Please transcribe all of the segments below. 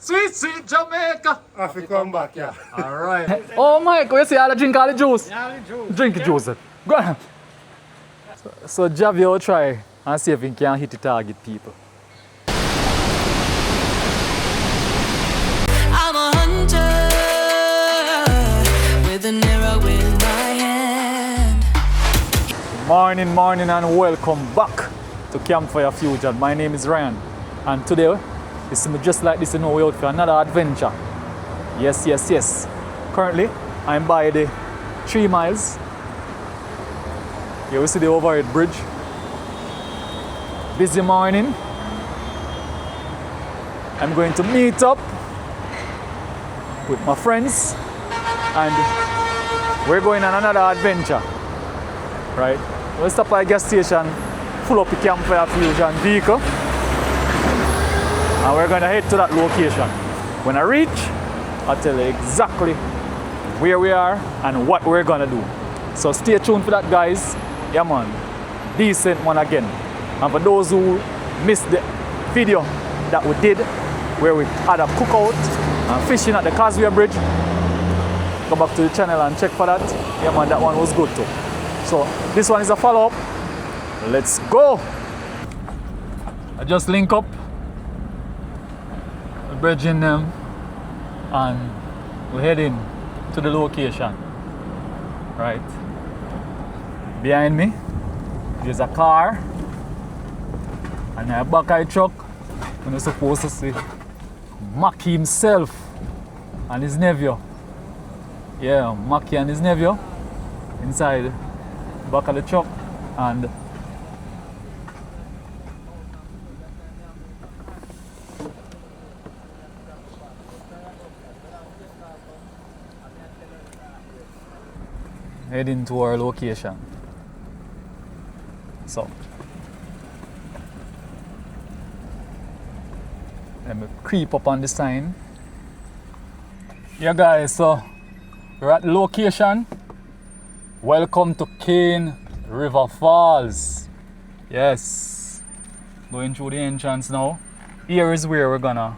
Sweet, sweet Jamaica. I have to come back, yeah. Alright. Oh Mike, you see all the drink all the juice? Yeah, the juice. Drink the juice. Go on. So Javi will try and see if he can hit the target people. I'm a hunter with an arrow in my hand. Morning and welcome back to Campfire Fusion. My name is Ryan and today you see me just like this, you know, we're out for another adventure. Yes. Currently I'm by the 3 miles. Here we see the overhead bridge. Busy morning. I'm going to meet up with my friends and we're going on another adventure. Right? We'll stop at a gas station, full up the Campfire Fusion vehicle, and we're going to head to that location. When I reach, I'll tell you exactly where we are and what we're going to do. So stay tuned for that, guys. Yeah, man. Decent one again. And for those who missed the video that we did, where we had a cookout and fishing at the Causeway Bridge, go back to the channel and check for that. Yeah, man, that one was good too. So this one is a follow-up. Let's go. I just link up the bridge in them and we're heading to the location. Right. Behind me there's a car and a back of the truck. You're supposed to see Merci himself and his nephew. Yeah, Merci and his nephew inside back of the truck and heading to our location. So let me creep up on the sign. Yeah guys, so we're at the location. Welcome to Cane River Falls. Yes. Going through the entrance now. Here is where we're gonna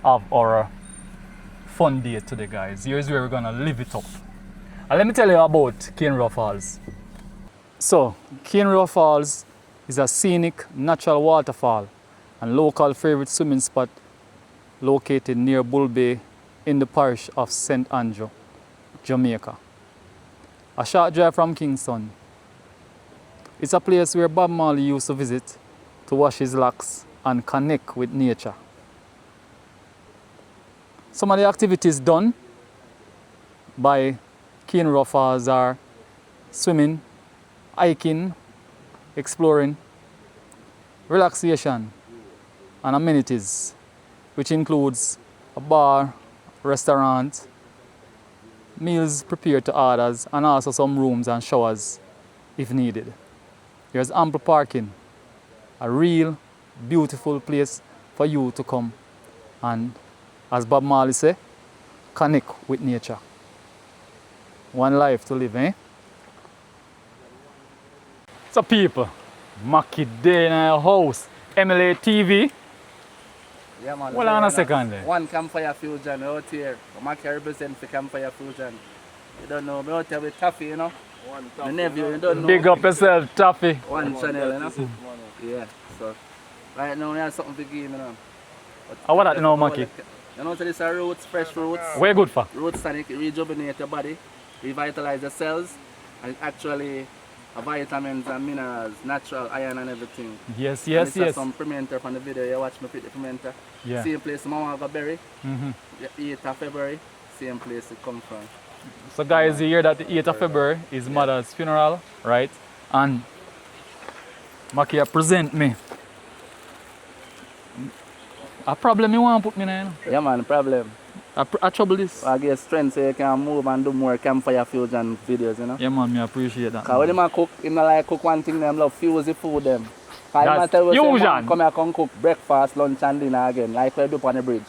have our fun day today, guys. Here is where we're gonna live it up. And let me tell you about Cane River Falls. So, Cane River Falls is a scenic natural waterfall and local favorite swimming spot located near Bull Bay in the parish of St. Andrew, Jamaica. A short drive from Kingston. It's a place where Bob Marley used to visit to wash his locks and connect with nature. Some of the activities done by Cane River Falls are swimming, hiking, exploring, relaxation, and amenities, which includes a bar, restaurant, meals prepared to orders, and also some rooms and showers if needed. There's ample parking, a real beautiful place for you to come and, as Bob Marley say, connect with nature. One life to live, eh? So people, Merci day in our house, MLA TV. Yeah, man. Hold on a second there. One Campfire Fusion out here. Merci represent for Campfire Fusion. You don't know, me out here with Taffy, you know. One Taffy. The nephew, you don't know. Big up yourself, Taffy. One channel, you know. Yeah, so right now we have something to give, you know. What that you know, Merci? You know, so this are roots, fresh roots. Where good for? Roots tonic, rejuvenate your body, revitalize the cells, and actually vitamins and minerals, natural iron and everything. Yes. Some fermenter from the video, you watch me put the fermenter. Yeah. Same place Mama go berry. The 8th of February, same place it come from. So guys, you hear that the 8th of February is mother's funeral, right? And Merci present me a problem you want to put me in? Yeah man, problem. I trouble this. I get strength so you can move and do more Campfire Fusion videos, you know? Yeah man, I appreciate that. Because when them cook, him not like cook one thing, them love fuse the food them. That's fusion. Come here, come cook breakfast, lunch and dinner again, like we do on the bridge.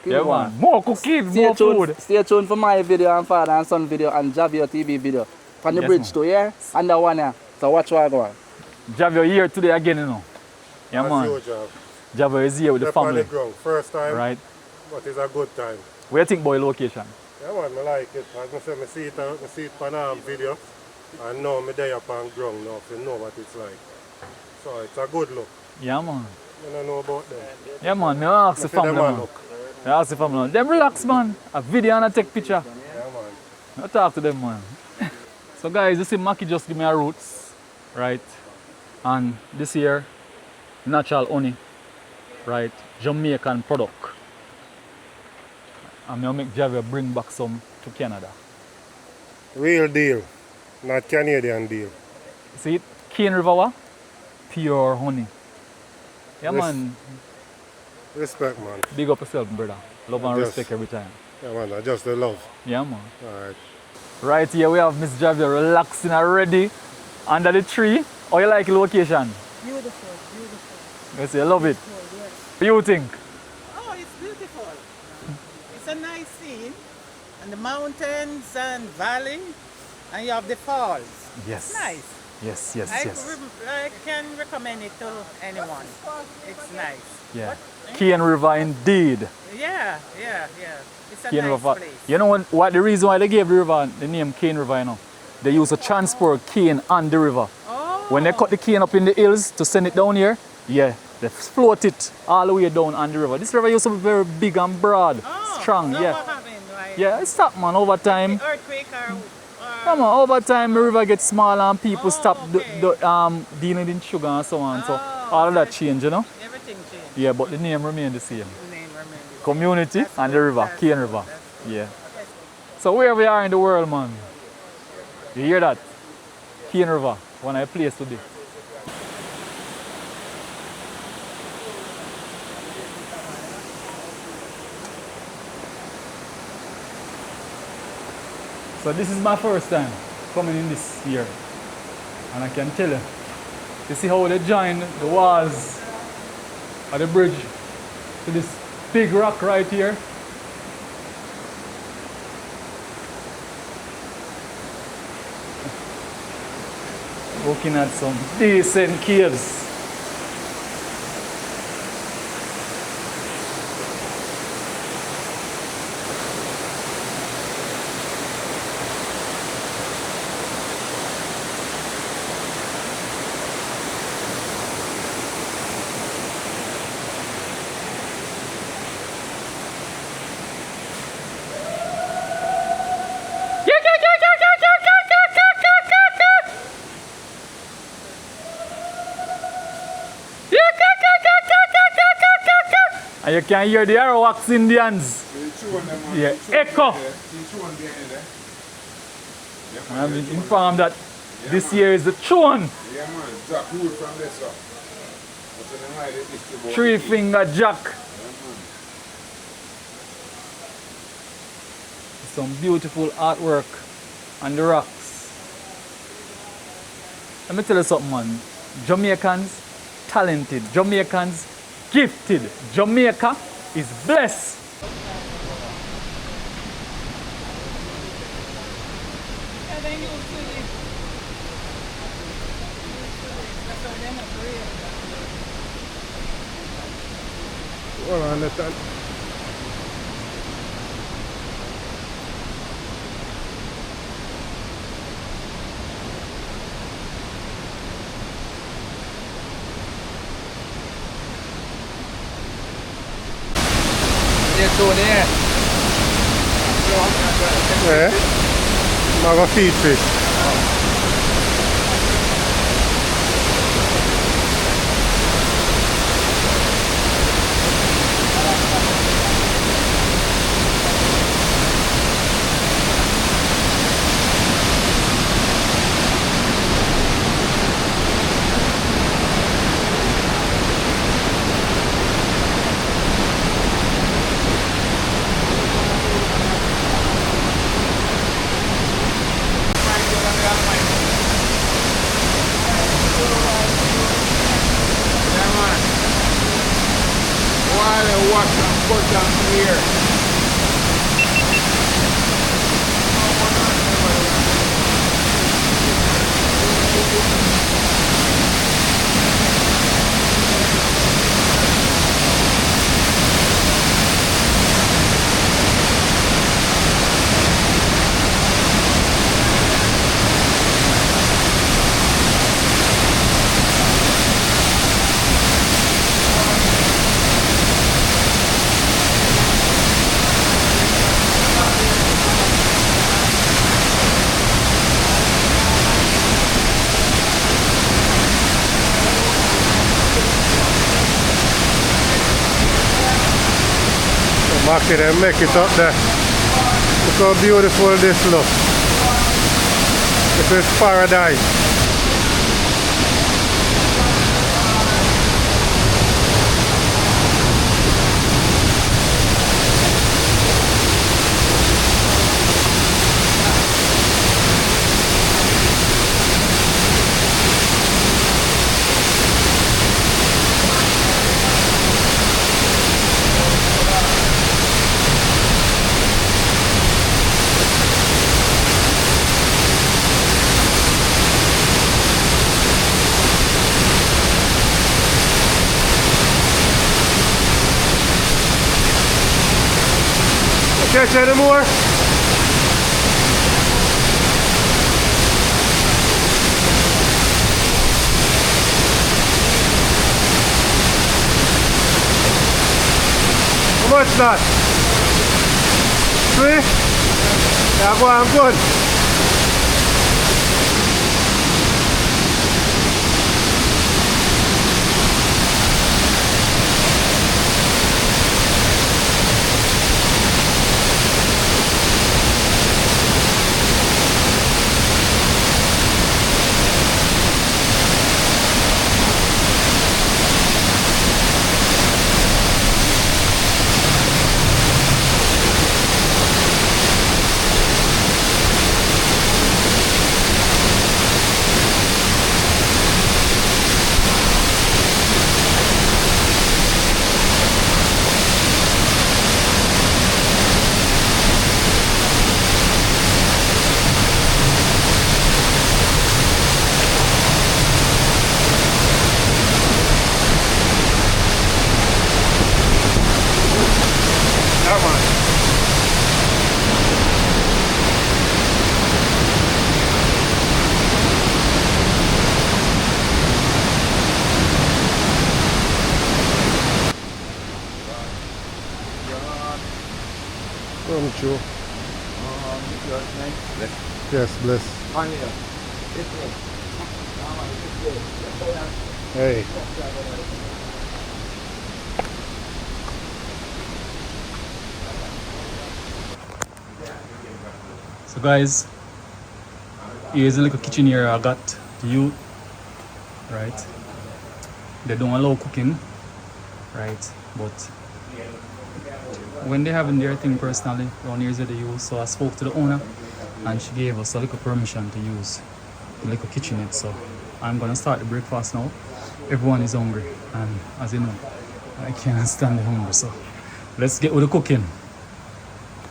Yeah man, more cookies, more food. Stay tuned for my video and father and son video and Javio TV video. On the bridge too, yeah? And the one here. So watch what I go on. Javio here today again, you know. Yeah man. Javio is here with the family. First time. Right. but it's a good time. What do you think about your location? Yeah, man, I like it. As I say, I see it on video, and now I'm there upon ground now to know what it's like. So it's a good look. Yeah, man. I don't know about them. Yeah, man. I ask the See them family, a man. look. I ask the family, man. Them relax, man. A video and I take picture. Yeah, man. I talk to them, man. So, guys, you see, Maki just give me a roots, right? And this here, natural honey, right? Jamaican product. I'm gonna make Javier bring back some to Canada. Real deal, not Canadian deal. See it? Cane River, what? Pure honey. Yeah, man. Respect, man. Big up yourself, brother. Love and Yes. respect every time. Yeah, man, I just the love. Yeah, man. All right. Right here, we have Miss Javier relaxing already under the tree. How you like the location? Beautiful, beautiful. Yes, you love it. Beautiful, yes. What do you think? Oh, it's beautiful. It's a nice scene. And the mountains and valley. And you have the falls. Yes. Nice. Yes, yes, yes. I can recommend it to anyone. It's nice. Yeah. Cane River indeed. Yeah. It's a Cane nice River. place. You know what the reason why they gave the river the name Cane River, you know? They used to transport cane on the river. Oh. When they cut the cane up in the hills to send it down here, yeah, they float it all the way down on the river. This river used to be very big and broad, strong, so yeah. What happened? Like, Yeah, it stopped, man, over time. earthquake or Come on, over time the river gets smaller and people stop okay. dealing in sugar and so on. So all of that change, you know? everything changed. Yeah, but the name remained the same. The name remained. Community and the river, That's Cane good, River. that's Yeah. So wherever we are in the world, man, you hear that? Cane River, one of the place today. So this is my first time coming in this year. And I can tell you see how they join the walls of the bridge to this big rock right here. Looking at some decent caves. And you can hear the Arawaks Indians. Yeah, echo. And I've been informed that this year is the Chuan. Yeah, man. Zack wood from this up. Three Finger Jack. Some beautiful artwork on the rocks. Let me tell you something, man. Jamaicans, talented. Jamaicans, gifted. Jamaica is blessed. Well, I understand. Yeah. I'm going to feed fish. Water, wash and put down here. Maki, they make it up there. Look how beautiful this looks. This is paradise. Catch any more? How much that? 3? Yeah, boy, I'm good. Come true. Yes, bless. Hey. So guys, here's a little kitchen here I got the youth, right? They don't allow cooking, right? But when they having their thing personally, around here is the use. So I spoke to the owner and she gave us a little permission to use the little kitchenette. So I'm gonna start the breakfast now. Everyone is hungry and as you know, I can't stand the hunger. So let's get with the cooking.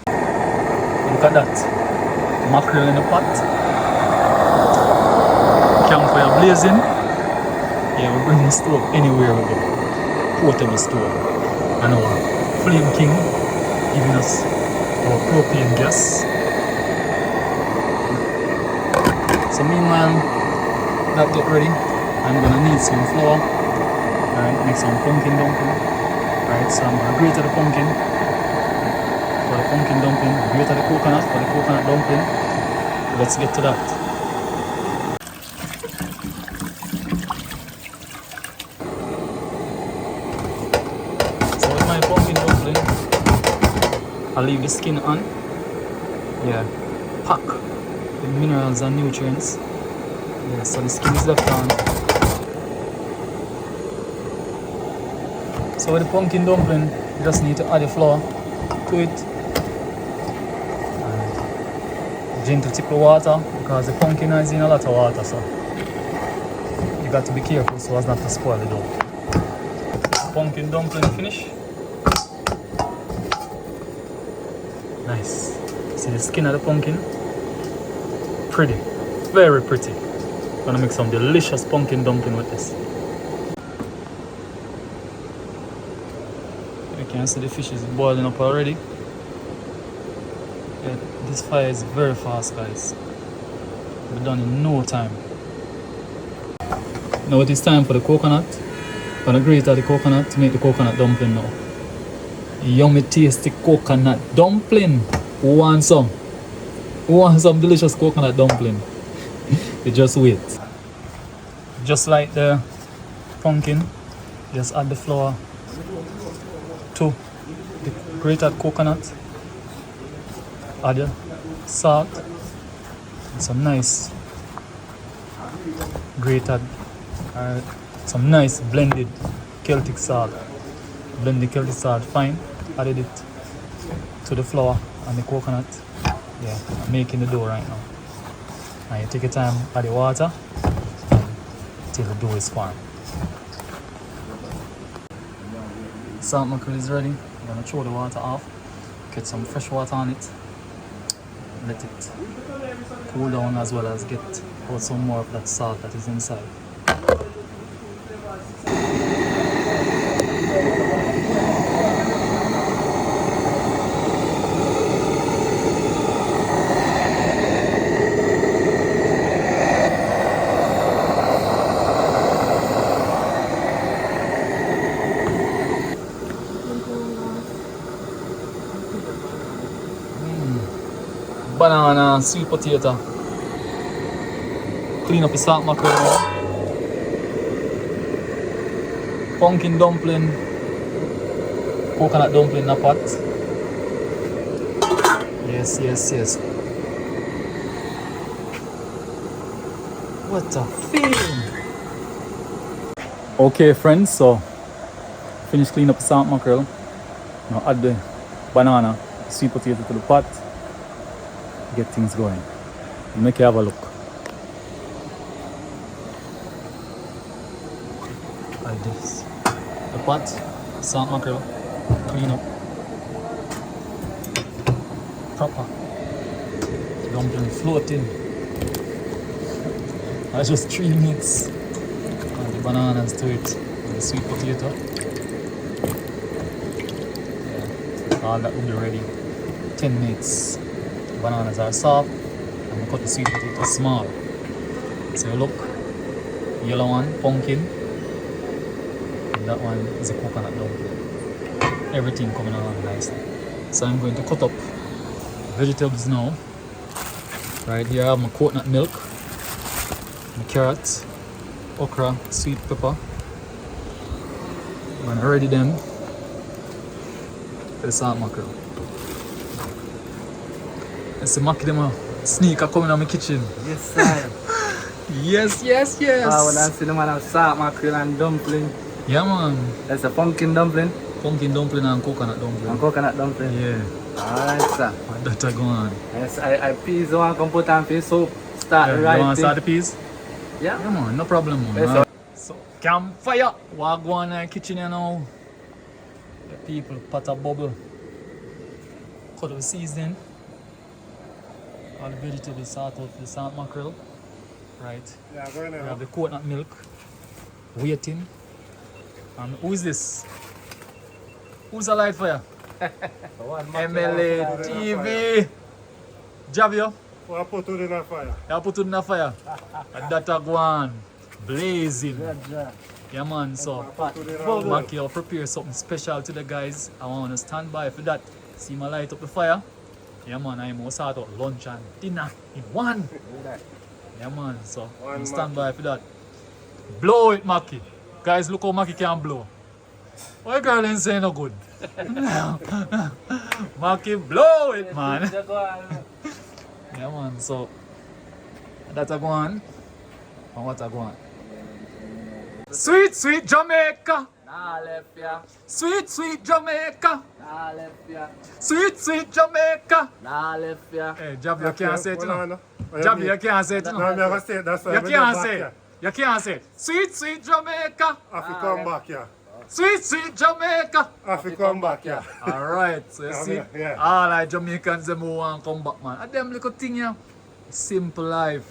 Look at that. Mackerel in the pot. Campfire blazing. Yeah, we bring the stove anywhere we go. Portable stove. And our Flame King giving us our propane gas. So meanwhile, that get ready. I'm gonna need some flour. Alright, make some pumpkin dumpling. Alright, so I'm gonna grate the pumpkin for the pumpkin dumpling, grate the coconut for the coconut dumpling. Let's get to that. So with my pumpkin dumpling, I'll leave the skin on. Yeah, pack the minerals and nutrients. Yeah, so the skin is left on. So with the pumpkin dumpling, you just need to add the flour to it. And gentle tip of water because the pumpkin is in a lot of water, so you got to be careful so as not to spoil the dough. Pumpkin dumpling finish. Nice. See the skin of the pumpkin? Pretty. Very pretty. Gonna make some delicious pumpkin dumpling with this. You can see the fish is boiling up already. Yeah, this fire is very fast, guys. We're done in no time. Now it is time for the coconut. I'm gonna grate the coconut to make the coconut dumpling now. Yummy tasty coconut dumpling. Who wants some? Who wants some delicious coconut dumpling? You just wait. Just like the pumpkin, just add the flour to the grated coconut, add your salt, and some nice grated, some nice blended Celtic salt. Blend the Celtic salt fine, added it to the flour and the coconut. Yeah, I'm making the dough right now. And you take your time, add the water till the dough is firm. Salt mackerel is ready. I'm gonna throw the water off, get some fresh water on it, let it cool down as well as get out some more of that salt that is inside. Banana, sweet potato. Clean up the salt mackerel now. Pumpkin dumpling, coconut dumpling in a pot. Yes, yes, yes. What a feeling! Okay, friends, so finish cleaning up the salt mackerel. Now add the banana, sweet potato to the pot. Get things going. Make you have a look. Like this. The pot, salt mackerel, clean up. Proper. Dumpling floating. That's just 3 minutes. Add the bananas to it. And the sweet potato. Yeah. All that will be ready. 10 minutes. Bananas are soft and we cut the sweet potato small. So you look, yellow one, pumpkin, and that one is a coconut dumpling. Everything coming along nicely. So I'm going to cut up vegetables now. Right here I have my coconut milk, my carrots, okra, sweet pepper. I'm going to ready them for the salt mackerel. It's a Mackie them a sneaker coming on my kitchen. Yes, sir. Yes, yes, yes. I want to see the man have salt mackerel and dumpling. Yeah, man. That's a pumpkin dumpling Pumpkin dumpling and coconut dumpling. and coconut dumpling. Yeah. Alright, sir. And that I go on. Yes, I peas one come put on for soup. Start Yeah, the you right want to thing. start the peas? Yeah. Yeah, man. No problem, man. Yes, Alright. So, campfire. What go on in the kitchen here now? The people pot a bubble. Cut up the seasoning. All the vegetables sort out for the salt mackerel. Right. Yeah, go in We there. have the coconut milk waiting. And who is this? Who's a light for you? MLA TV. Javio, We'll put it in the fire. you put it in the fire. And that a go on. Blazing. Yeah, man. So, Put it in the oven. Mackie, I'll prepare something special to the guys. I want to stand by for that. See my light up the fire. Yeah, man. I'm going to start out lunch and dinner in one. Yeah, man. So, I'm stand by for that. Blow it, Mackie. Guys, look how Mackie can blow. Why girl ain't saying no good? Mackie, blow it, man. Yeah, man. So, that's a go on. And what a go on. Sweet, sweet Jamaica. Nah, left ya. Sweet, sweet Jamaica. Nah, left ya. Sweet, sweet Jamaica. Nah, left ya. Hey, Jab, you can't say it, you know. Jab, Jab, you can't say it, you No, know. I'm never say it. That's why You I'm can't back say here. it. You can't say it. Sweet, sweet Jamaica. I have to come back here. Sweet, sweet Jamaica. I have to come back here. Alright, so you Yeah, see, yeah. all like Jamaicans, them who want to come back, man. And them little thing, yeah. Simple life.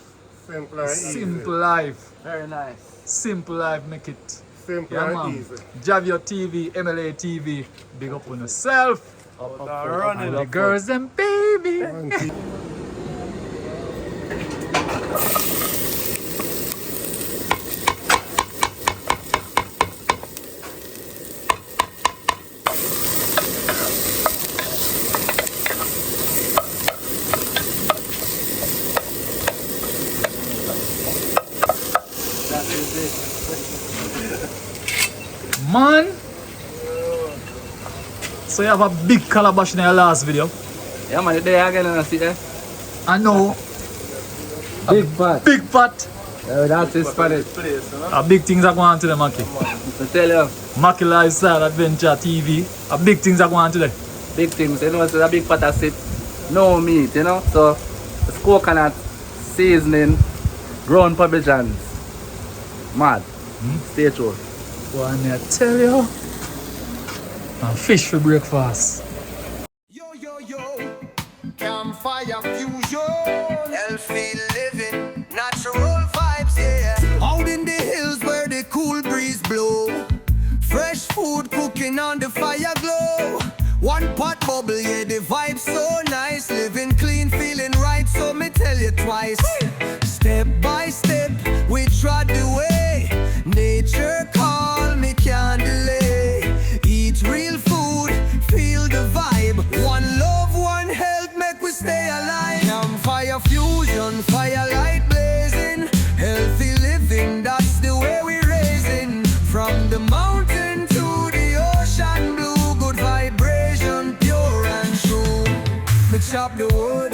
Simple and easy. Simple life. Very nice. Simple life, make it. Simple Yeah, and man. easy. Javio TV, MLA TV, big up on yourself. Run And it the up. girls and baby. And keep- That is it. Man. So you have a big calabash in your last video. Yeah, man, there again and I see there. I know. Big fat. Big fat. That's his Spanish. Big things are going on today, Maki. To tell you, Maki Lifestyle Adventure TV. Big things are going on today. big things, you know, so the big pot of sit, no meat, you know. So it's coconut seasoning, ground parmesan. Mad. Stay tuned. What I tell you? And fish for breakfast. Yo, yo, yo, Campfire Fusion, healthy living, natural vibes, yeah. Out in the hills where the cool breeze blow, fresh food cooking on the fire glow. One pot bubble, yeah, the vibe so nice. Living clean, feeling right, so me tell you twice. Step by step, we trod the way. Nature call, me can't delay. Eat real food, feel the vibe. One love, one health, make we stay alive. Campfire fusion, firelight blazing. Healthy living, that's the way we raising. From the mountain to the ocean blue, good vibration, pure and true. Me chop the wood,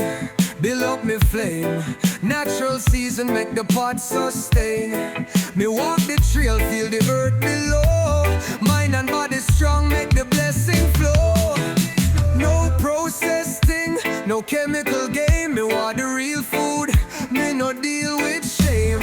build up me flame. Natural season make the pot sustain. Me walk the trail, feel the earth below. Mind and body strong, make the blessing flow. No processed thing, no chemical game. Me want the real food, me no deal with shame.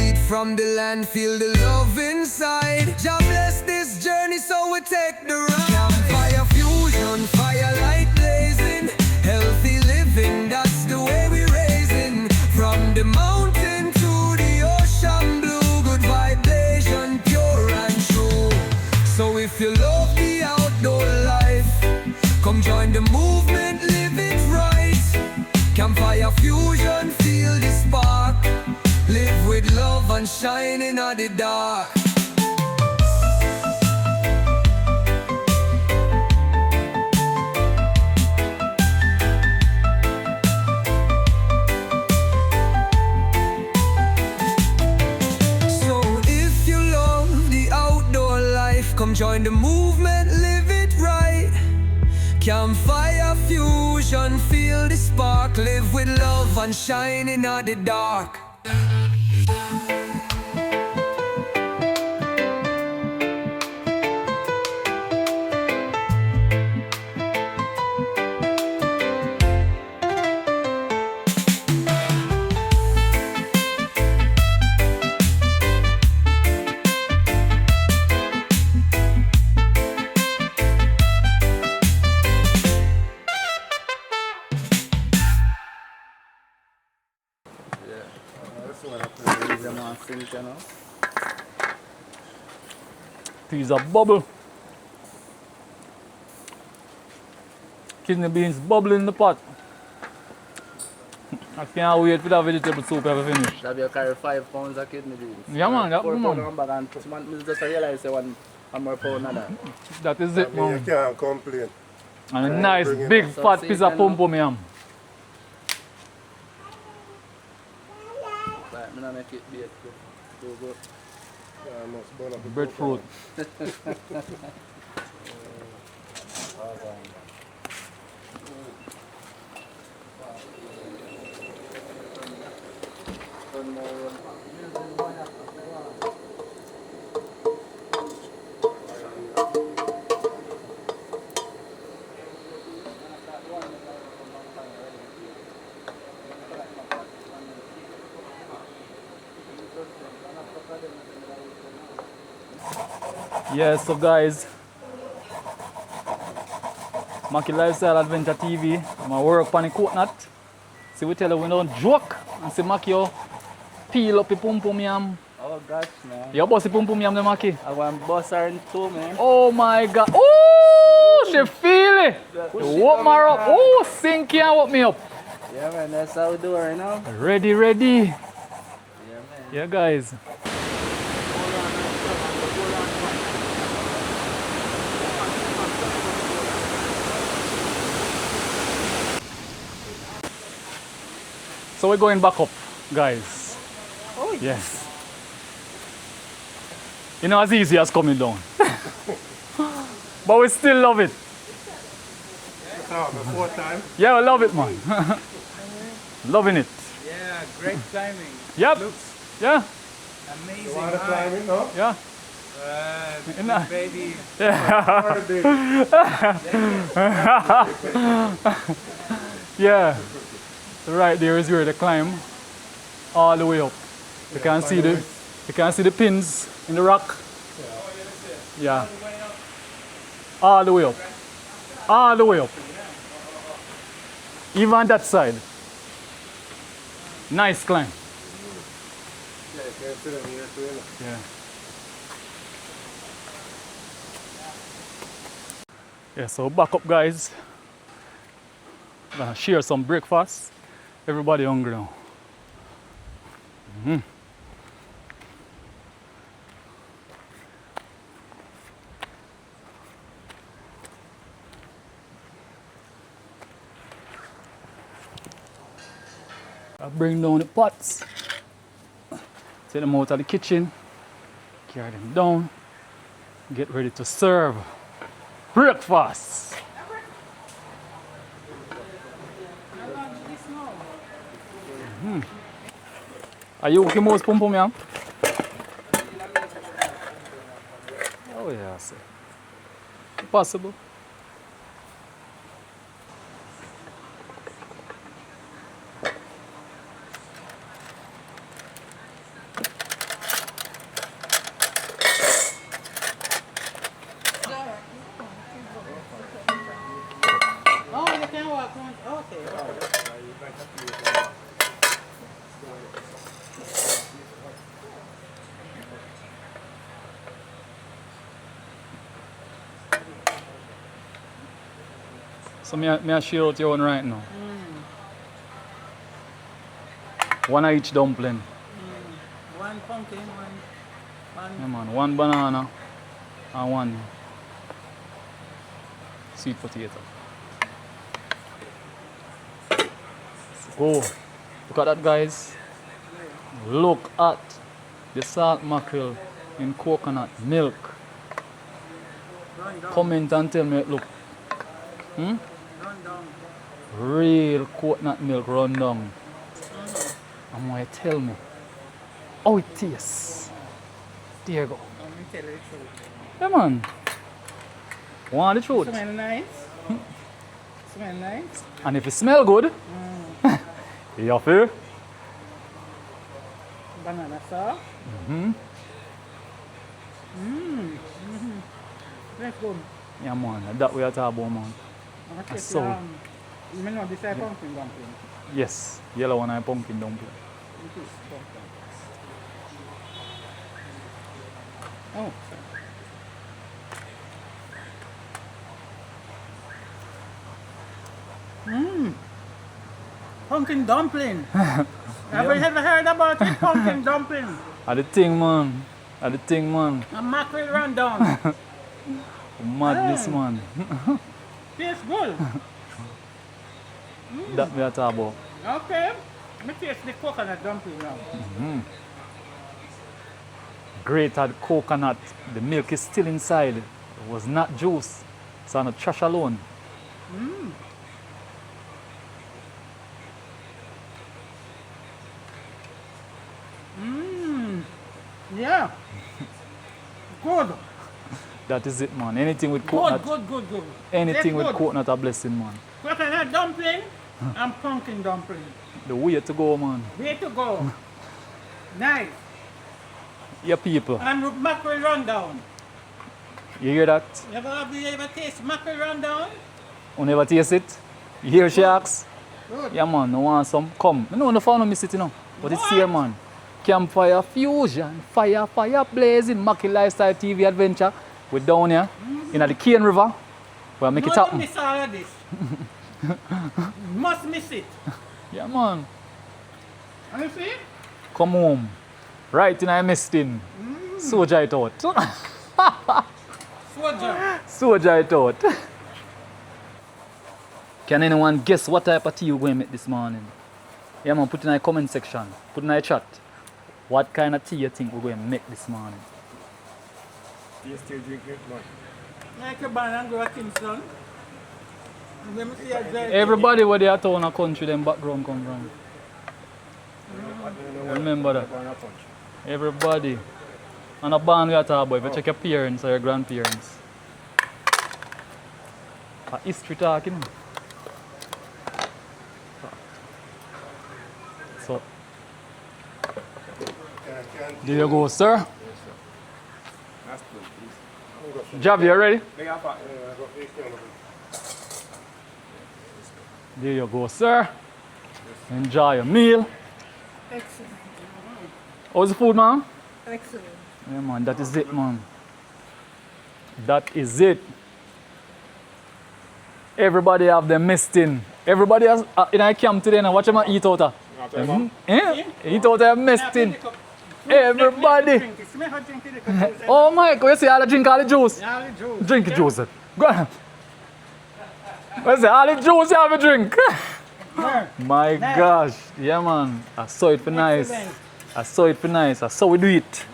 Eat from the land, feel the love inside. Jah bless this journey, so we take the ride. Campfire fusion, firelight blazing. Healthy living, that's the way we raising. From the mountain to the ocean blue, good vibration, pure and true. So if you love the outdoor life, come join the movement, live it right. Campfire fusion, feel the spark. Live with love and shine in the dark. Come join the movement, live it right. Campfire fusion, feel the spark. Live with love and shine in the dark. These are bubble. Kidney beans bubbling in the pot. I can't wait for that vegetable soup ever finish. That will carry 5 pounds of kidney beans. Yeah, man, that 4 man. pounds on bag and man, just realize one more pound of that. That is it, I mean, you man. can't complain. And a nice bring it big up. fat piece of pom pom yam. Like, me not make it big too good. Yeah, I must burn up the Breadfruit. Yeah, so guys, Maki Lifestyle Adventure TV, I'm a work on the coconut. See, we tell you we don't joke and see Maki you peel up the pum pum yam. Oh gosh, man. You bust the pum pum yam there, Maki? I want boss her in two, man. Oh my god. Oh, she feel it. Whoop me up. Oh, sink and whoop me up. Yeah, man, that's how we do it right now. Ready, ready. Yeah, man. Yeah, guys. So we're going back up, guys. Oh, Yes. You know, as easy as coming down. But we still love it. talk before time. Yeah, I love it, man. Loving it. Yeah, great climbing. Yep. Yeah. Amazing. Water climbing, no? Yeah. Good baby. Yeah. Right there is where they climb all the way up. You can see the pins in the rock. Yeah. All the way up. All the way up. Even on that side. Nice climb. Yeah, you can sit in here too, you know. Yeah. Yeah, so back up, guys. Gonna share some breakfast. Everybody hungry now. I bring down the pots. Take them out of the kitchen. Carry them down. Get ready to serve breakfast. Are you okay, most pum pum yam? Oh yeah, sir. Possible. Oh, you can walk on. Okay. So may I share out your one right now? One of each dumpling. One pumpkin, Yeah, man. One banana and one sweet potato. Oh, look at that, guys. Look at the salt mackerel in coconut milk. Comment and tell me it look. Real coconut milk run down. And why tell me how it tastes. There you go. Let me tell you the truth. Yeah, man. Want the truth? Smell nice. Smell nice. And if it smell good, you feel? Banana sauce. That's good. Yeah, man. That we are talking about, man. I'm That's so. You know this is pumpkin dumpling. Yes, yellow one and pumpkin dumpling. It is pumpkin. Oh, sorry. Pumpkin dumpling. Have you ever heard about it? Pumpkin dumpling. Are the thing, man. Are the thing, man. A mackerel rundown. Madness, man. Tastes good. That we are talking about. Okay. Let me taste the coconut dumpling now. Grated coconut. The milk is still inside. It was not juice. It's on a trash alone. Yeah. Good. That is it, man. Anything with coconut. Good. Anything with good. coconut a blessing, man. Coconut dumpling and pumpkin dumpling. The way to go, man. Way to go. Nice. Yeah, people. And mackerel rundown. You hear that? You ever taste mackerel rundown? You never taste it? You hear sharks? Good. Yeah, man. No want some? Come. No, no found no miss it, you know. But it's here, man. Campfire Fusion. Fire blazing. Mackie Lifestyle TV Adventure. We're down here in the Cane River. We'll make it happen. Don't miss all of this. Must miss it. Yeah, man. And you see? Come home. Right in I missed in. Soldier it out. Soldier. Soldier it out. Can anyone guess what type of tea you're going to make this morning? Yeah, man, put in the comment section. Put in the chat. What kind of tea you think we're going to make this morning? You still drink it, man. Like a banana grow Kingston. Everybody where they are town or country, them background come from. Remember that. Everybody. And a band we are talking about, if you check your parents or your grandparents. A history talking. So, there you go, sir. Javi, you ready? There you go, sir. Enjoy your meal. Excellent. How's the food, man? Excellent. Yeah, man, that is it, man. That is it. Everybody have them missed in. Everybody has in our camp today now. Watch them eat out of. Yeah? Eat out of missed in. Everybody. Oh my God, you see all the drink all the juice? Drink the juice. Go on. You see all the juice you have a drink. My gosh. Yeah, man. I saw it for nice. I saw it for nice. I saw we do it.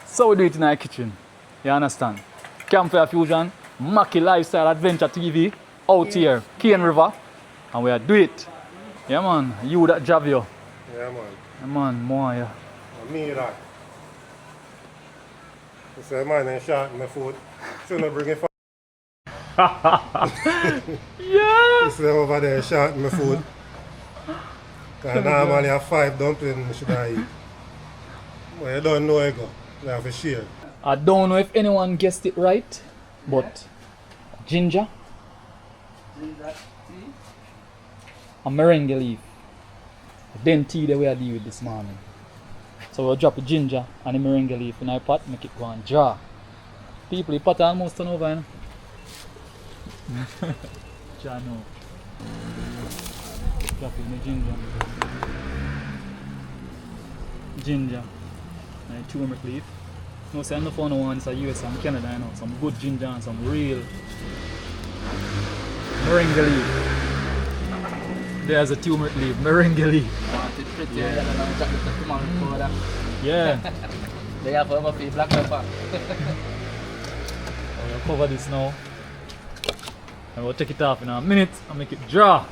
So we do it in our kitchen. You understand? Campfire Fusion, Merci Lifestyle Adventure TV, out here, Cane River, and we are do it. Yeah, man. You that Javio. Yeah, man. Yeah, man, more, yeah. Me that. You say, man, I shot my food. Shouldn't bring it for. Yeah! You say, over there, shot my food. Because normally I have 5 dumplings should I eat. But you don't know I go. You have to share. I don't know if anyone guessed it right, but ginger and merengue leaf. Then tea that we are dealing with this morning. So we'll drop the ginger and the merengue leaf in our pot, make it go and jar. People, the pot almost turn over, you know? Jar no. Drop in the ginger. Ginger. And turmeric leaf. No, say I'm not found one, it's a US and Canada, you know. Some good ginger and some real merengue leaf. There's a turmeric leaf, merengue leaf. Yeah. They have a black pepper. We'll cover this now. And we'll take it off in a minute and make it dry.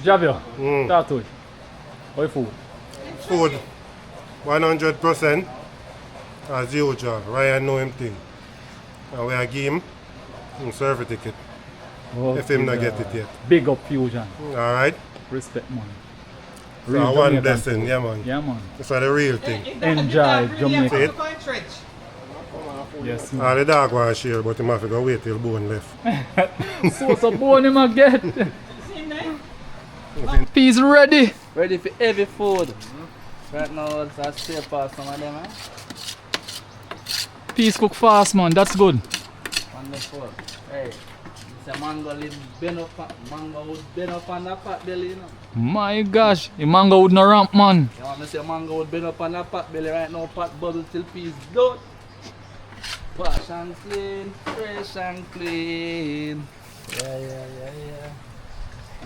Javio, talk to it. How is food? Food, 100%. As usual, Ryan know him thing. And we are give him serve ticket. Oh, if him not get it yet. Big up Fusion. Alright? Respect, man. So one blessing, yeah, man. Yeah, man. It's the real thing. Enjoy Jamaica. See? Yes, All man. the dog want to share, but he have to go wait till bone left. So bone him again. Peas ready. Ready for heavy food. Right now, it's a stay past some of them, eh? Peas cook fast, man. That's good. Wonderful. Hey, it's a mango would bend up on that pot belly, you know. My gosh, the mango would not ramp, man. You want me to say mango would bend up on that pot belly right now, pot bubble till peas done. Wash and clean, fresh and clean. Yeah.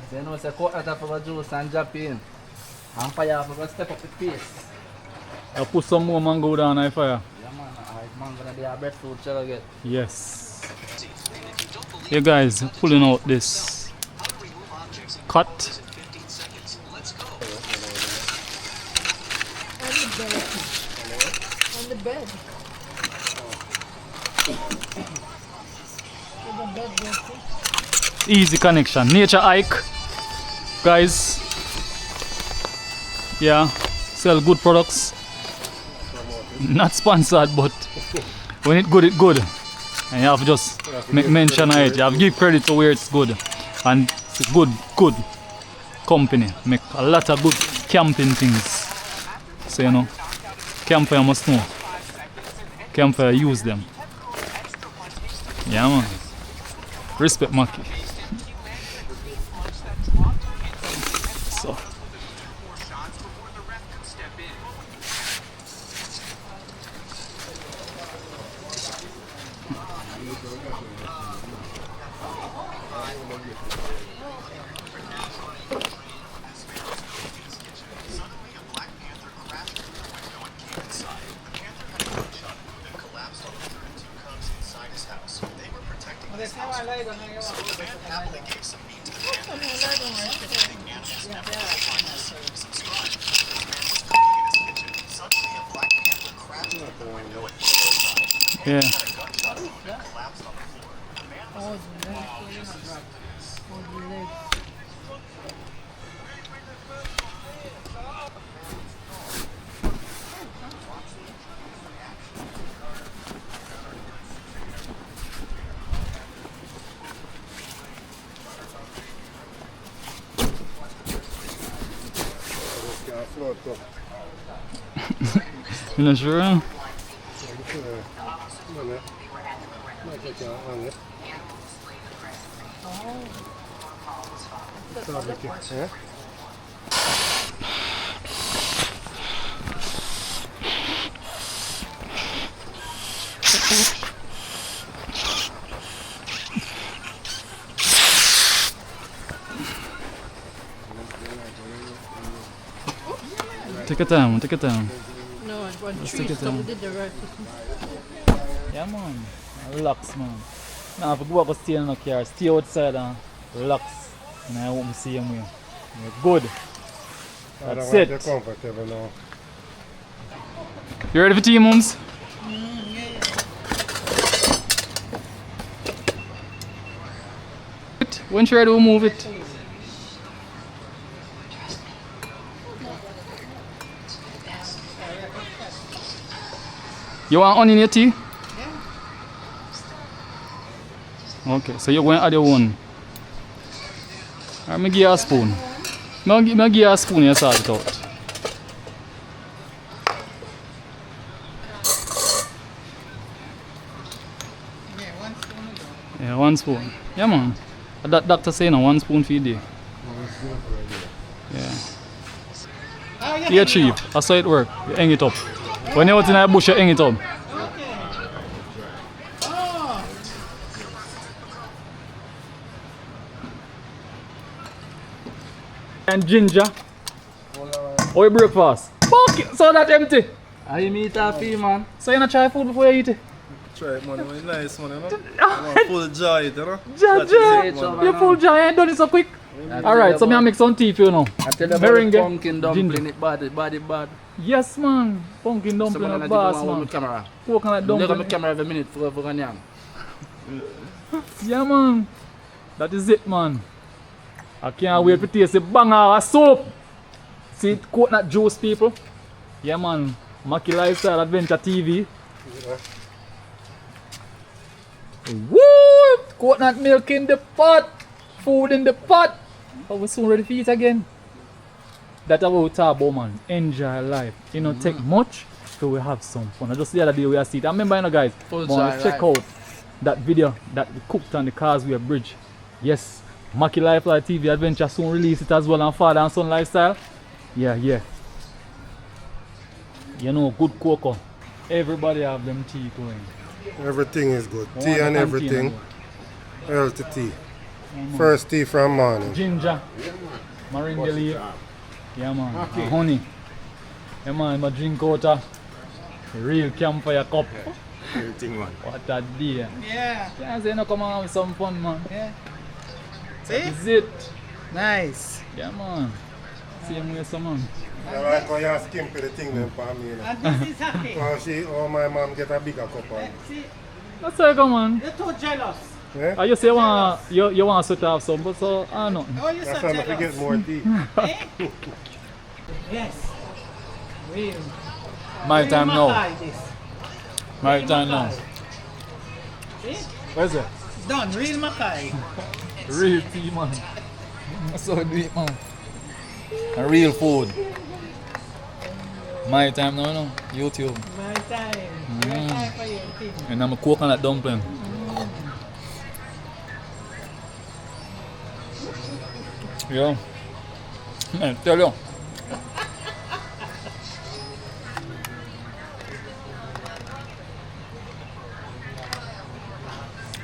So you know, it's a coconut of a juice and drop in. And fire for to step up the pace. I'll put some more mango down the fire. Yeah man, alright, mango gonna be a breadfruit shall I get. Yes. You guys, pulling out this cut. On the bed. Easy connection. Nature hike. Guys. Yeah. Sell good products. Not sponsored, but when it's good, it's good. And you have to just make mention of it. You have to give credit to where it's good. And it's a good company. Make a lot of good camping things. So you know, Campfire must know. Campfire use them. Yeah, man. Respect Maki. So. That's how I like it. Yeah. Oh, the legs. Oh, the legs. Can't float up. You not sure? Huh? Yeah? Take it down, take it down. No, it was Let's tree, take it so down. we did the right. Yeah, man. Relax, man. Now, if you go up and stay in the car, stay outside and relax. And I won't see him here. You're good. That's it. You're comfortable now. You ready for tea, mums? When you ready, we'll move it. You want onion in your tea? Yeah. Okay, so you're going to add your one. Alright, me give you a spoon. Me give you a spoon and you sort it out. Yeah, 1 spoon ago. Yeah, 1 spoon. Yeah, man. That doctor saying 1 spoon for a day. Yeah. Oh, yeah. Yeah, chief. That's how it works. You hang it up. When you're out in the bush, you hang it up. Okay. Oh. And ginger. How you breakfast? Fuck it, so that empty. Are you meet happy, man? So you not try food before you eat it? Try it, man. It's nice, man, you know? Full joy, you know? Jaja, you full joy, you done it so quick. Alright, so me make some tea for you now. I tell you about Meringue, the pumpkin dumpling, ginger. it bad. Yes, man. Pumpkin dumpling Someone of gonna boss, take my man. camera. Coconut Look at my dumpling. camera every minute for Ganyam. Yeah, man. That is it, man. I can't wait to taste the banger of soup. See coconut juice, people. Yeah, man. Maki Lifestyle Adventure TV. Woo! Coconut milk in the pot. Food in the pot. But we're soon ready to eat again. That's what we talk about, man. Enjoy life. You know, take much, so we have some fun. Just the other day we are seeing. I remember, you know, guys, Full want joy to check life. out that video that we cooked on the Causeway Bridge. Yes, Maki Lifestyle TV Adventure soon release it as well on Father and Son Lifestyle. Yeah. You know, good cocoa. Everybody have them tea going. Everything is good. One Tea and container everything. good. Healthy tea. First tea from morning. Ginger, meringue leaf. Yeah, man. And honey. Yeah, man. I drink out a real campfire cup. Everything, man. What a day. Yeah. Yeah, say no, come on have some fun, man. Yeah. See? Is it? Nice. Yeah, man. Same way, some man. I like how you skimp the thing then for me. You know. And this is happy. My mom get a bigger cup of. See, That's how you come on. you're too jealous. Yeah? You say you want to have some, but so nothing. Oh, you're That's so why I get jealous. more tea. Eh? Yes. Real. My Real time now. Mackay, this. My Real time now. Mackay. See? Where's it? It's done. Real Mackay. Real tea, man. That's how I do it, man. And real food. My time now, no? YouTube. My time. My time for you. Thing. And I'm a coconut dumpling. Yeah. Man, tell you.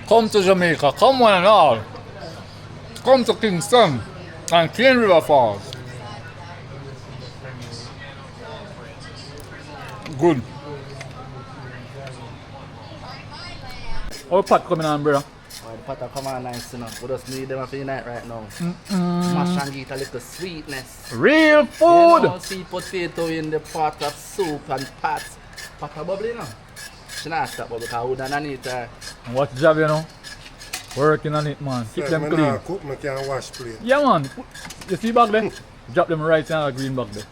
Come to Jamaica, come one and all. Come to Kingston and Clean River Falls. Good. Our pot coming on, brother. Oh, the pot come on nice, you know. We just need them for unite right now. Mash and get a little sweetness. Real food. You know, sweet potato in the pot of soup and pot. Pot of bubble, you know. she not stop but because we don't need her. And what job, you know? Working on it, man. Keep them clean. I cook, I can wash plate. Yeah, man. You see back there? Drop them right in the green back there.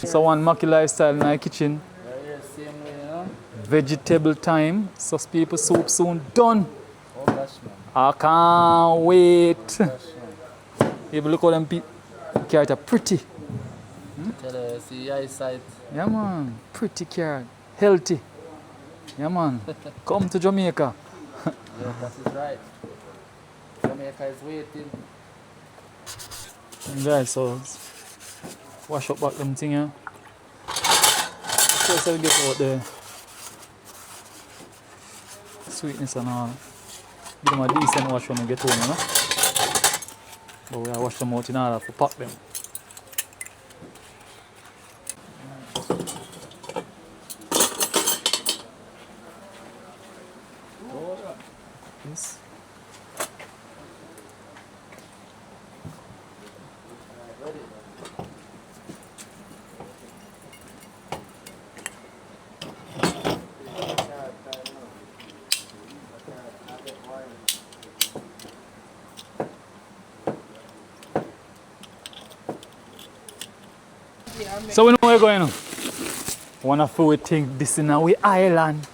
So one Maki lifestyle in my kitchen. Yeah, same way, you know? Vegetable time. So people soup soon done. Oh gosh, man. I can't wait. Gosh, man. Even look how them carrot are pretty. Tell her, see your eyesight. Yeah, man. Pretty carrot. Healthy. Yeah, man. Come to Jamaica. Yeah, that is right. Jamaica is waiting. And guys, so wash up back them thing here. First I get out the sweetness and all. Give them a decent wash when we get home, you know. But we wash them out in order to pack them. Yes. So we know where we're going now. One of we think this in our island.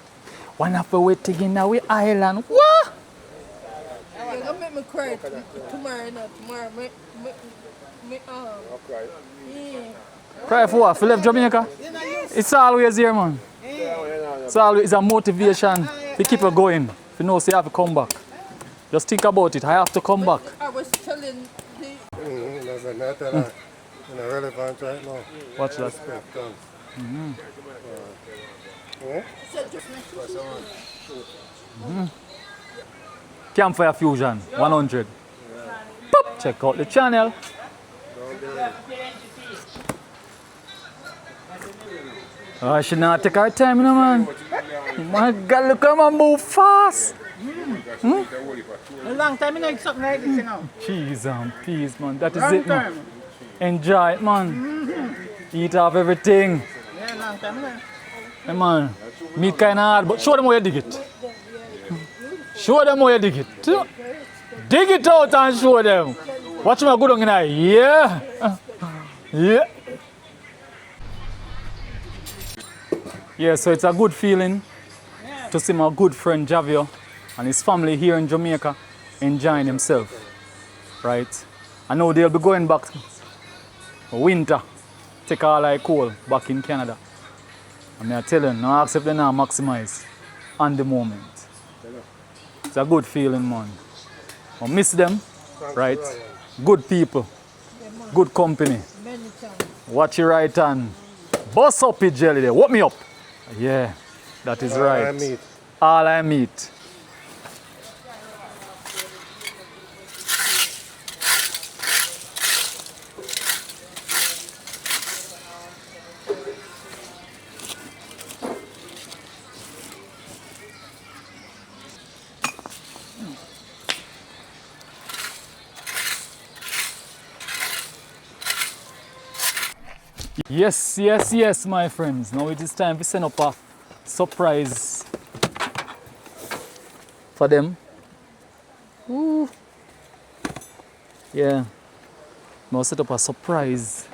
One of we think in our island. What? You're gonna make me cry tomorrow, not tomorrow. Yeah. Cry for what? For left Jamaica? It's always here, man. It's always a motivation to keep it going. If you know, so you have to come back. Just think about it. I have to come back. I was telling the That's not relevant right now. Watch that. Respect comes. Yeah? Campfire Fusion 100. Pop. Check out the channel. Oh, she not take her time, you know, man. My God, look how man move fast. A long time, you know, it's something like this, you know. Cheese and peas, man. That is Long it, man. time. Enjoy it, man. Eat off everything. Yeah, long time, you know. Hey, man. Meat kind of hard, but show them how you dig it. Show them how you dig it. Dig it out and show them. Watch me go down in there. Yeah. Yeah. Yeah, so it's a good feeling to see my good friend Javio and his family here in Jamaica enjoying himself, right? I know they'll be going back winter, take all like coal back in Canada. And I tell them, now ask if they now maximize on the moment. It's a good feeling, man. I miss them, right? Good people, good company. Watch your right hand. Bust up it, jelly there. Whoop me up. Yeah, that is right. All I meet. All I meet. Yes, yes, yes, my friends. Now it is time to send up a surprise for them. Ooh. Yeah. Now set up a surprise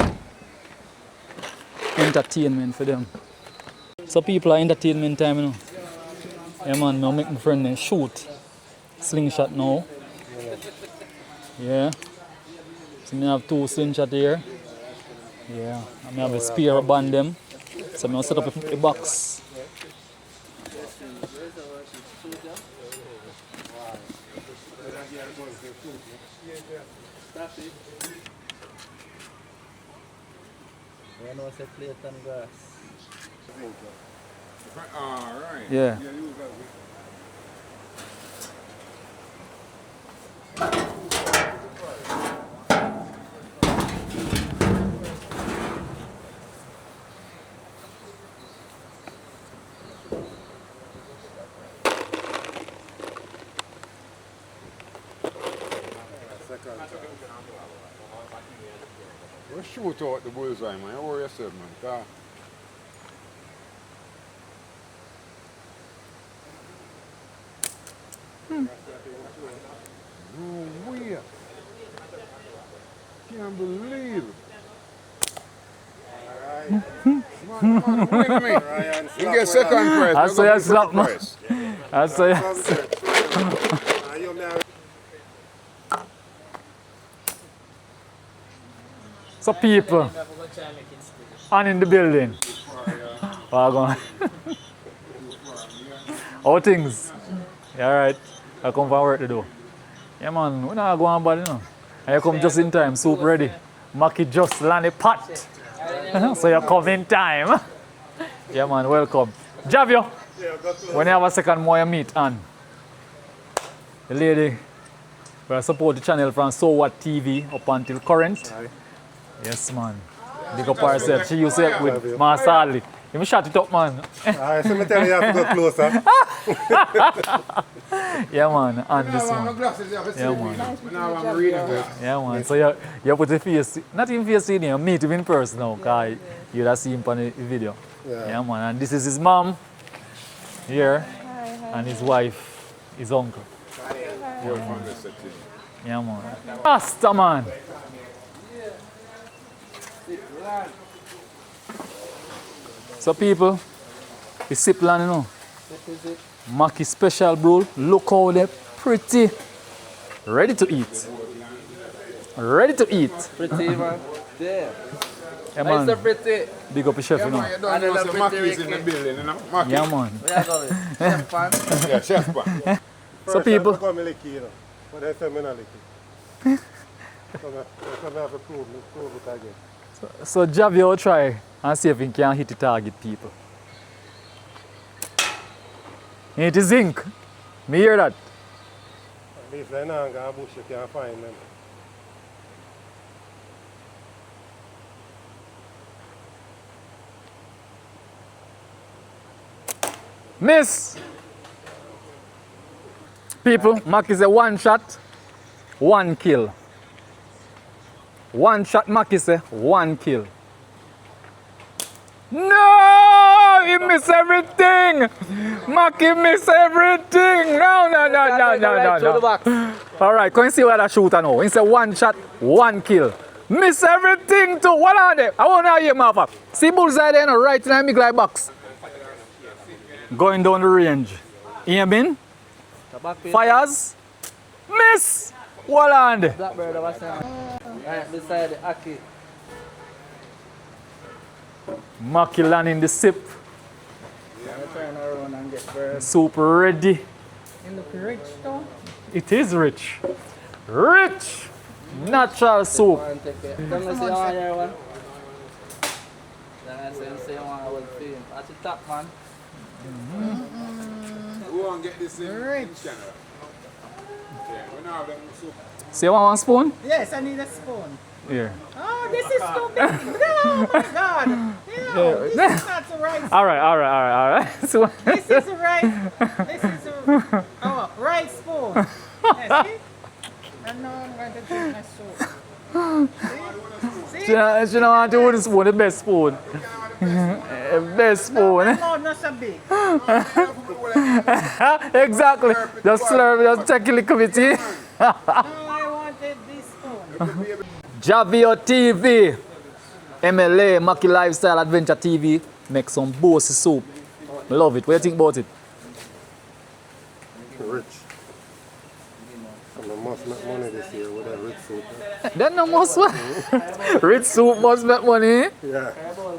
entertainment for them. So people are entertainment time, you know. Yeah, man, now make my friend shoot slingshot now. Yeah. So I have 2 slingshot here. Yeah, I have a spear band them. So I'm going to set up a box. You know, say plate and grass. Alright. Yeah. We'll shoot out the bullseye, man. How are yourself, man? can't believe. Ryan, You get second prize. I you say go I for slap, first man. prize. I say You now. so people and in the building. Wagon. How things? Yeah, alright. I come from work to do. Yeah man, we not going bad, you know. And you come just in time, soup ready. Maki just land a pot. So you come in time. Yeah man, welcome. Javio, when you have a second more you meet Ann. The lady will support the channel from So What TV up until current. Yes man. Big up herself. She used to help with Master Ali. You me shut it up man. Alright, so me tell you have to go closer. Yeah man, and this No one. glasses, you have to see Yeah me. man. Now I'm reading this. Yeah man. So you put the face, not even face in here, meet him in person now, cause you'd have seen him on the video. Yeah man. And this is his mom here. And his wife, his uncle. Yeah man. Rasta man. So people, the sip land, you know. Maki special brew. Look how they're pretty. Ready to eat. Ready to eat. Pretty, man. There. Yeah Why is so man. pretty? Big up the chef, Yeah, you know. man, you don't know some Mackey's in the building, you know? Mackey. Yeah man. Where you going? Chef pan? Yeah, chef pan. So people, Come and lick you, you know. But they say me not lick it. So I have to prove it again. so Javi will try and see if he can hit the target people. It is zinc. Me hear that. At least they know I'm bush, you can't find them. Miss! People, Mac is a one shot, one kill. One shot, Mac is a one kill. No! He missed everything! Mac, missed everything! No. Alright, can you see where that shooter now? It's a one shot, one kill. Miss everything too! What are they? I want to hear my pop. See bullseye there, right in the big like box. Going down the range. Aiming. Fires. Miss! What on there? Blackbird was right beside the Aki. Maki land in the sip. Turn around and get bird. Soup ready. It look rich though. It is rich. Rich! Natural soup. Take it. Come and see one here, one. Then I say one I will see him. At the top, man. We won't get this in channel. Yeah, we now have them soup. See you want one spoon? Yes, I need a spoon. Here. Oh, this is too big. Oh my God. No, this is not the right. Alright. So, This is the right. This is the right spoon. Yes, see? And now I'm going to drink my soup. See? she don't want the wooden spoon, the best spoon. Best spoon. No, not so big. Exactly. Just slurp, just take a little bit. No, I wanted this spoon. Javio TV. MLA, Maki Lifestyle Adventure TV. Make some bossy soup. Love it. What do you think about it? Rich. I must make money this year with that rich soup. That no must. Rich soup must make money. Yeah.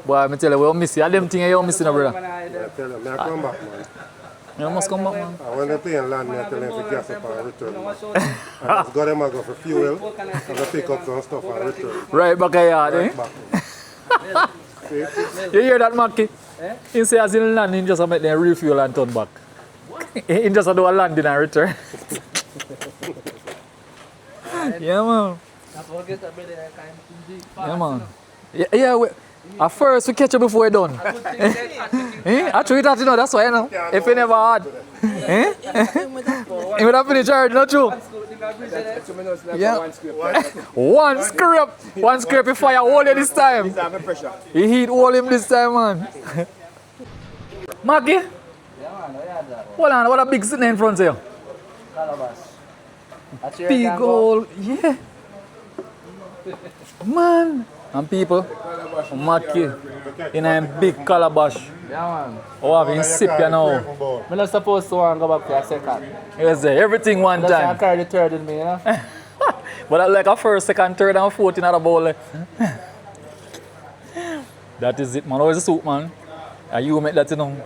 Boy, I tell you, we don't miss you. Them things you don't miss, brother. I tell them, I come back, man. You must come back, man. And when they pay in land, I tell them to gas up and return. And I got them, I go for fuel, and I pick up some stuff and return. Right back at yard, eh? Back. See? You hear that, Maki? He say as in land, he just make them refuel and turn back. He just do a landing and return. Yeah, man. Yeah, man. Yeah, at first we catch you before we're done. I treat that, you know, that's why, you know. If you never had. He would have finished already, not true? Yeah. One scrape, he fire all this time. He heat all him this time, man. Maggie? Hold on, what a big sitting in front of you? Big old, yeah. Man! And people, Mackie in a big calabash. Yeah, man. Oh, having sip, you know. I'm not supposed to go back for a second. Yes, everything one That's why I time. carry the third in me, you know? But I like a first, second, third, and fourth in a bowl. That is it, man. How is the soup, man? And you make that, you know.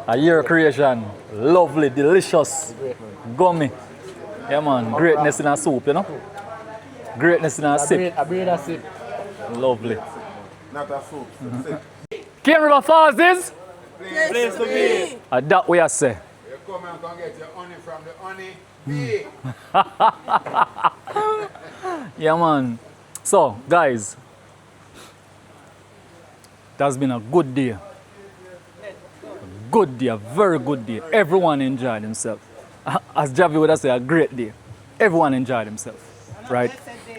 A year creation. Lovely, delicious, gummy. Yeah, man. Greatness in a soup, you know. Greatness in a sip. I breathe a sip. Lovely. Not a soup. Cane River Falls is? Place to be. That way I say. You come and come get your honey from the honey bee. Yeah, man. So, guys, it has been a good day. A good day, a very good day. Everyone enjoyed himself. As Javi would have said, a great day. Everyone enjoyed himself, right?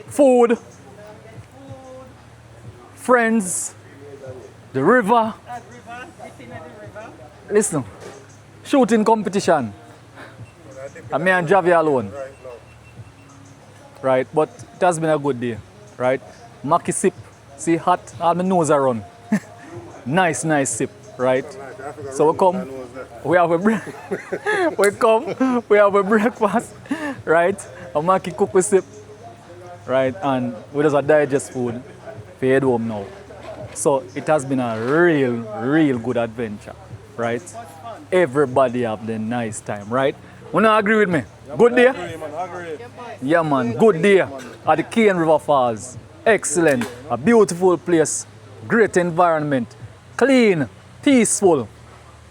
Food, friends, the river. Listen, shooting competition. And me and Javi alone. Right, but it has been a good day, right? Maki sip, see hot, all my nose are run. Nice sip, right? So we come, we have a we have a breakfast, right? A Maki cook we sip, right? And we just digest food for head home now. So it has been a real good adventure, right? Everybody have the nice time, right? You not agree with me? Good day? Yeah, man. Good day at the Cane River Falls. Excellent. A beautiful place. Great environment. Clean. Peaceful.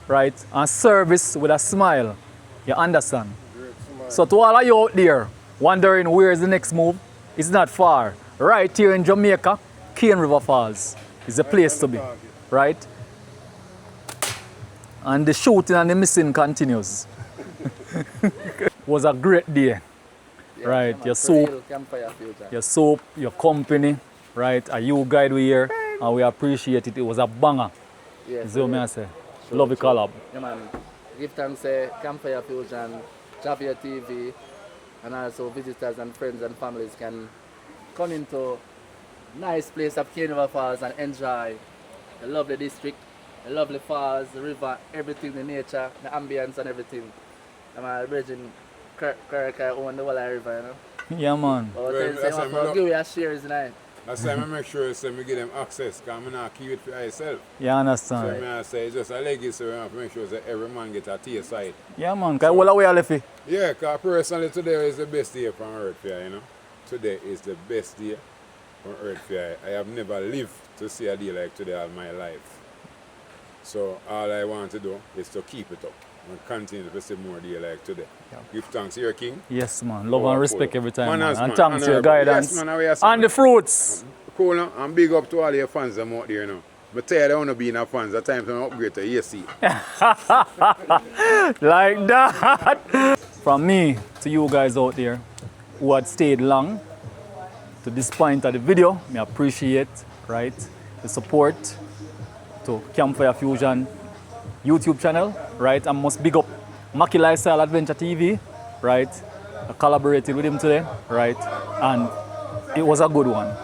Right? And service with a smile. You understand? So to all of you out there wondering where is the next move, it's not far. Right here in Jamaica, Cane River Falls is the place to be. Right? And the shooting and the missing continues. Was a great day, yeah, right? Your soup, your soap, your company, right? A you guide we here, and we appreciate it. It was a banger. Yes, Is what I say. Love the collab. Yeah, man. Give thanks Campfire Fusion, Javier TV, and also visitors and friends and families can come into nice place of Cane River Falls and enjoy the lovely district, the lovely falls, the river, everything, the nature, the ambience and everything. I'm bridging Kirk own the whole river, you know. Yeah, man. But I'll give you a share tonight. That's why I make sure I give them access, because I'm not keep it for myself. Yeah, I understand. So I say it's just a legacy, we have to make sure that every man gets a taste side. Yeah, man. Because all the way I left it. Yeah, because personally today is the best day from Earth Fair, you know. Today is the best day from Earth Fair. I have never lived to see a day like today all my life. So all I want to do is to keep it up and continue to see more day like today. Yeah. Give thanks to your king. Yes, man. Love and respect every time, man. And man. thanks to your guidance. Yes, man, and the fruits. Cool, no? And big up to all your fans them out there, you know. I tell you, I don't want to be in a fans. At times, I'm upgrade to AC. Like that. From me to you guys out there who had stayed long to this point of the video, I appreciate, right, the support to Campfire Fusion YouTube channel, right? I must big up Maki Lifestyle Adventure TV, right? I collaborated with him today, right? And it was a good one.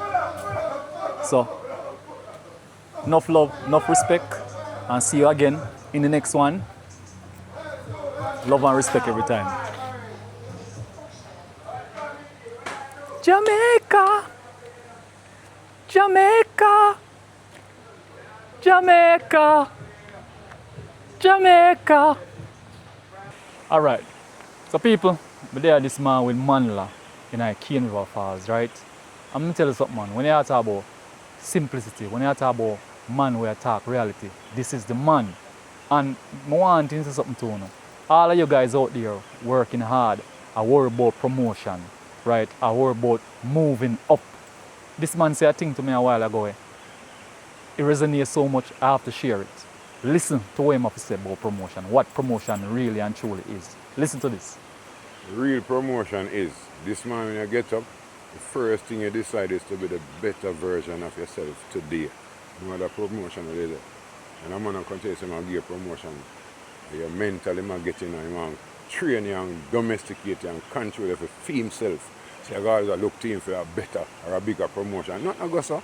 So, enough love, enough respect, and see you again in the next one. Love and respect every time. Jamaica! Jamaica! Jamaica! Jamaica! Alright, so people, we're there this man with Manla in Cane River Falls, right? I'm gonna tell you something, man. When you talk about simplicity, when you talk about man where you talk reality, this is the man. And I want to say something to you. All of you guys out there working hard, I worry about promotion, right? I worry about moving up. This man said a thing to me a while ago. It resonates so much, I have to share it. Listen to what he has to say about promotion, what promotion really and truly is. Listen to this. Real promotion is, this man when you get up, the first thing you decide is to be the better version of yourself today. No other promotion is there. And I'm going to continue to give you a promotion. You're mentally getting and you want to train you and domesticate you and control you to feel himself. So you always look to him for a better or a bigger promotion. Not go so.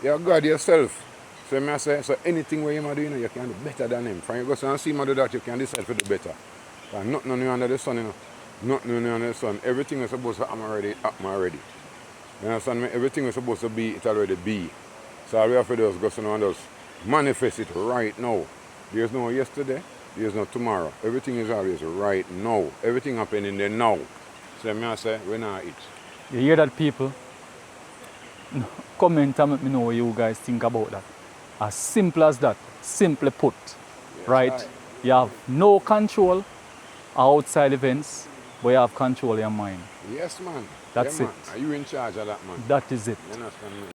You God yourself. So I say, so anything where you are doing, you can do better than him. From you go so and see him do that, you can decide for the better. And nothing new under the sun, you know. Nothing new under the sun. Everything is supposed to happen already. You understand me? Everything is supposed to be, it already be. So all we have to do is go so and just manifest it right now. There's no yesterday, there's no tomorrow. Everything is always right now. Everything happening there now. So I say, we not it. You hear that, people? Comment and let me know what you guys think about that. As simple as that, simply put, Yes, right? aye. You have no control outside events, but you have control of your mind. Yes, man. That's yeah, man. it. Are you in charge of that, man? That is it. You understand me?